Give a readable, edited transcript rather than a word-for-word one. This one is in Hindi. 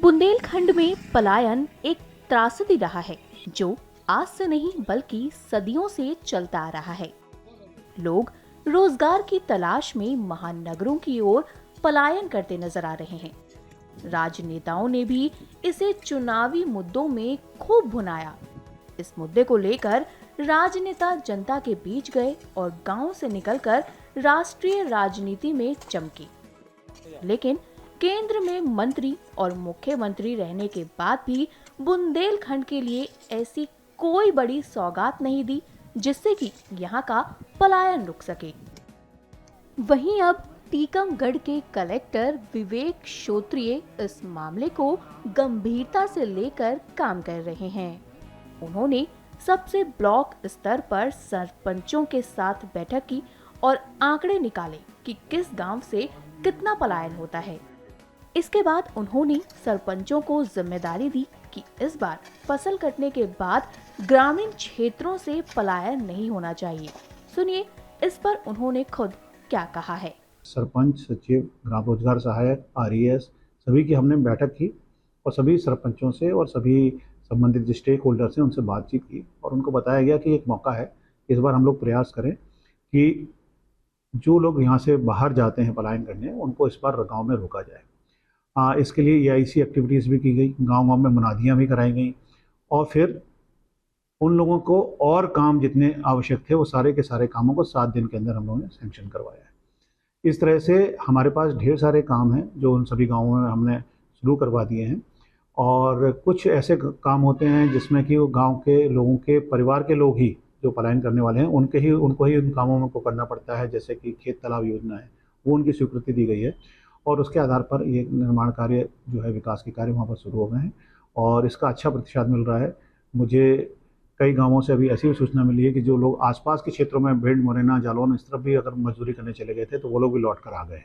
बुंदेलखंड में पलायन एक त्रासदी रहा है जो आज से नहीं बल्कि सदियों से चलता आ रहा है। लोग रोजगार की तलाश में महानगरों की ओर पलायन करते नजर आ रहे हैं। राजनेताओं ने भी इसे चुनावी मुद्दों में खूब भुनाया। इस मुद्दे को लेकर राजनेता जनता के बीच गए और गांव से निकलकर राष्ट्रीय राजनीति में चमके। लेकिन केंद्र में मंत्री और मुख्यमंत्री रहने के बाद भी बुंदेलखंड के लिए ऐसी कोई बड़ी सौगात नहीं दी जिससे कि यहाँ का पलायन रुक सके। वहीं अब टीकमगढ़ के कलेक्टर विवेक श्रोत्रिय इस मामले को गंभीरता से लेकर काम कर रहे हैं। उन्होंने सबसे ब्लॉक स्तर पर सरपंचों के साथ बैठक की और आंकड़े निकाले कि किस गांव से कितना पलायन होता है। इसके बाद उन्होंने सरपंचों को जिम्मेदारी दी कि इस बार फसल कटने के बाद ग्रामीण क्षेत्रों से पलायन नहीं होना चाहिए। सुनिए इस पर उन्होंने खुद क्या कहा है। सरपंच, सचिव, ग्राम रोजगार सहायक, आरईएस सभी की हमने बैठक की और सभी सरपंचों से और सभी संबंधित जो स्टेक होल्डर से उनसे बातचीत की और उनको बताया गया कि एक मौका है, इस बार हम लोग प्रयास करें कि जो लोग यहाँ से बाहर जाते हैं पलायन करने, उनको इस बार गाँव में रोका जाए। इसके लिए EIC एक्टिविटीज़ भी की गई, गांव-गांव में मुनादियाँ भी कराई गई और फिर उन लोगों को और काम जितने आवश्यक थे वो सारे के सारे कामों को 7 दिन के अंदर हम लोगों ने सैंक्शन करवाया है। इस तरह से हमारे पास ढेर सारे काम हैं जो उन सभी गाँवों में हमने शुरू करवा दिए हैं और कुछ ऐसे काम होते हैं जिसमें कि वो गाँव के लोगों के परिवार के लोग ही जो पलायन करने वाले हैं उनको ही उन कामों को करना पड़ता है। जैसे कि खेत तालाब योजना है, वो उनकी स्वीकृति दी गई है और उसके आधार पर ये निर्माण कार्य जो है, विकास के कार्य वहाँ पर शुरू हो गए हैं और इसका अच्छा प्रतिशत मिल रहा है। मुझे कई गांवों से अभी ऐसी भी सूचना मिली है कि जो लोग आसपास के क्षेत्रों में भिंड, मुरैना, जालौन इस तरफ भी अगर मजदूरी करने चले गए थे तो वो लोग भी लौट कर आ गए।